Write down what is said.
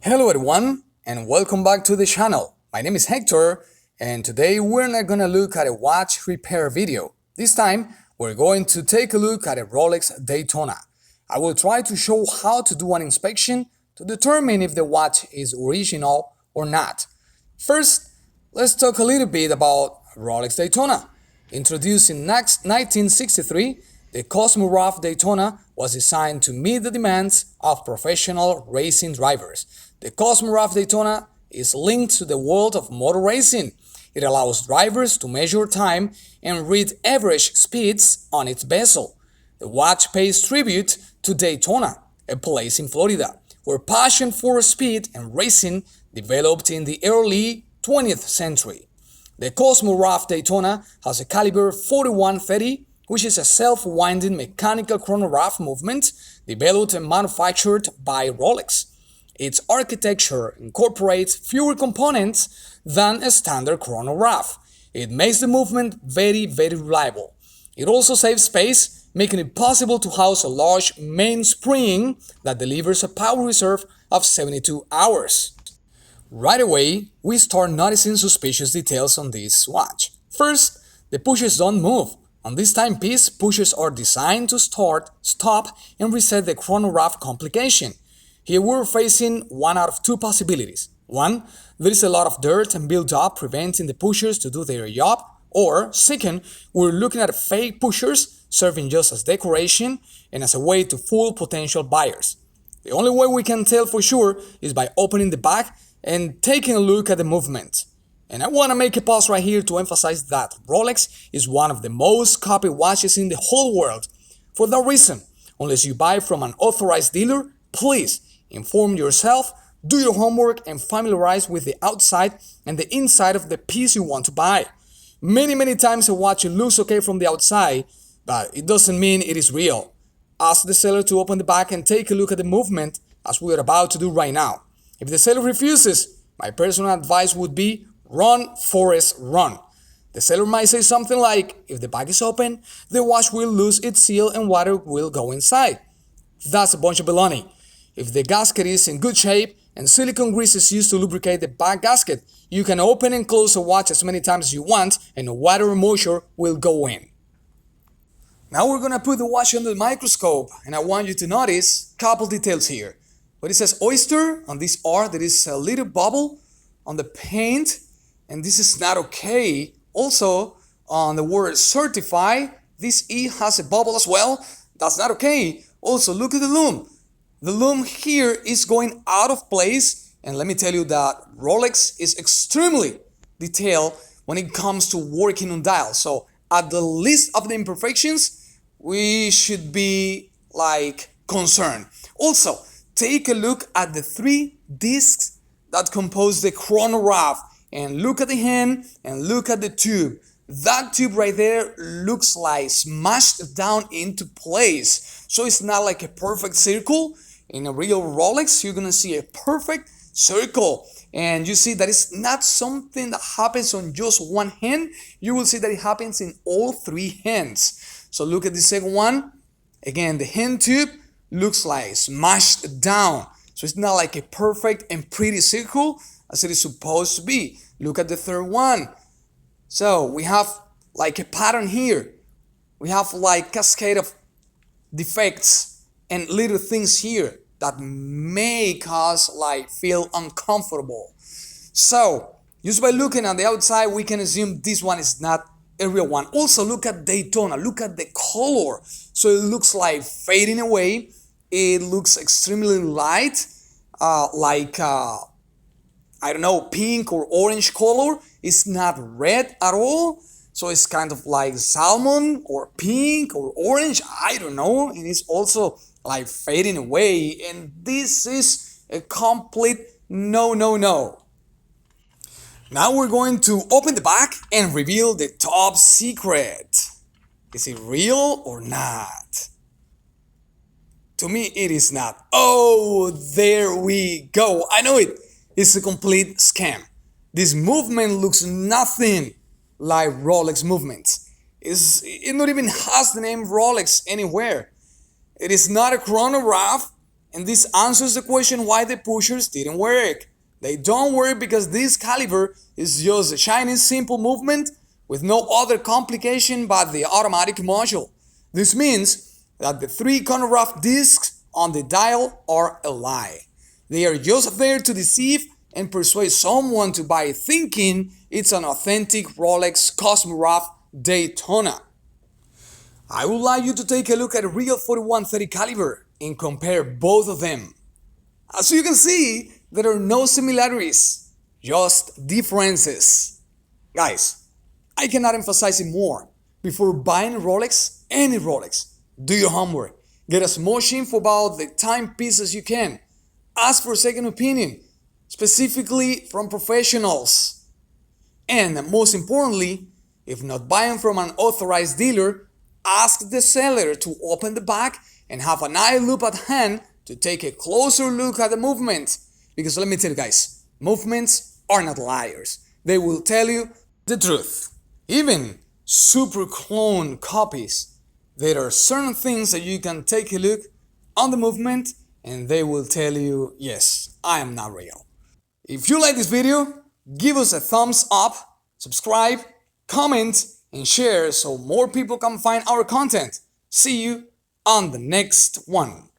Hello everyone and welcome back to the channel. My name is Hector and today we're not gonna look at a watch repair video. This time we're going to take a look at a Rolex Daytona. I will try to show how to do an inspection to determine if the watch is original or not. First, let's talk a little bit about Rolex Daytona. Introduced in 1963, the Cosmograph Daytona was designed to meet the demands of professional racing drivers. The Cosmograph Daytona is linked to the world of motor racing. It allows drivers to measure time and read average speeds on its bezel. The watch pays tribute to Daytona, a place in Florida, where passion for speed and racing developed in the early 20th century. The Cosmograph Daytona has a caliber 4130, which is a self-winding mechanical chronograph movement developed and manufactured by Rolex. Its architecture incorporates fewer components than a standard chronograph. It makes the movement very reliable. It also saves space, making it possible to house a large mainspring that delivers a power reserve of 72 hours. Right away, we start noticing suspicious details on this watch. First, the pushers don't move. On this timepiece, pushers are designed to start, stop, and reset the chronograph complication. Here we're facing one out of two possibilities. One, there is a lot of dirt and build-up preventing the pushers to do their job. Or, second, we're looking at fake pushers serving just as decoration and as a way to fool potential buyers. The only way we can tell for sure is by opening the back and taking a look at the movement. And I want to make a pause right here to emphasize that Rolex is one of the most copied watches in the whole world. For that reason, unless you buy from an authorized dealer, please inform yourself, do your homework, and familiarize with the outside and the inside of the piece you want to buy. Many times a watch looks okay from the outside, but it doesn't mean it is real. Ask the seller to open the back and take a look at the movement as we are about to do right now. If the seller refuses, my personal advice would be run, Forrest, run. The seller might say something like, if the bag is open, the watch will lose its seal and water will go inside. That's a bunch of baloney. If the gasket is in good shape and silicone grease is used to lubricate the back gasket, you can open and close a watch as many times as you want and no water or moisture will go in. Now we're gonna put the watch under the microscope and I want you to notice a couple details here. But it says oyster on this R, there is a little bubble on the paint, and this is not okay. Also, on the word certify, this E has a bubble as well. That's not okay. Also, look at the loom. The loom here is going out of place, and let me tell you that Rolex is extremely detailed when it comes to working on dials. So, at the least of the imperfections, we should be concerned. Also, take a look at the three discs that compose the chronograph and look at the hand and look at the tube. That tube right there looks like smashed down into place. So it's not like a perfect circle. In a real Rolex, you're gonna see a perfect circle. And you see that it's not something that happens on just one hand. You will see that it happens in all three hands. So look at the second one. Again, the hand tube looks like smashed down. So it's not like a perfect and pretty circle as it is supposed to be. Look at the third one. So we have like a pattern here. We have like cascade of defects and little things here that make us feel uncomfortable. So just by looking at the outside, we can assume this one is not a real one. Also look at Daytona, look at the color. So it looks like fading away. It looks extremely light, I don't know, pink or orange color. It's not red at all. So it's kind of like salmon or pink or orange, I don't know. And it's also fading away. And this is a complete no. Now we're going to open the back and reveal the top secret. Is it real or not? To me, it is not. Oh, there we go. I know it. It's a complete scam. This movement looks nothing like Rolex movements. It not even has the name Rolex anywhere. It is not a chronograph. And this answers the question why the pushers didn't work. They don't work because this caliber is just a shiny simple movement with no other complication but the automatic module. This means that the three chronograph discs on the dial are a lie. They are just there to deceive and persuade someone to buy thinking it's an authentic Rolex Cosmograph Daytona. I would like you to take a look at a real 4130 caliber and compare both of them. As you can see, there are no similarities, just differences. Guys, I cannot emphasize it more. Before buying a Rolex, any Rolex, do your homework. Get as much info about the timepiece as you can. Ask for a second opinion, specifically from professionals. And most importantly, if not buying from an authorized dealer, ask the seller to open the back and have an eye loop at hand to take a closer look at the movement. Because let me tell you guys, movements are not liars. They will tell you the truth. Even super clone copies, there are certain things that you can take a look on the movement and they will tell you, yes, I am not real. If you like this video, give us a thumbs up, subscribe, comment, and share so more people can find our content. See you on the next one.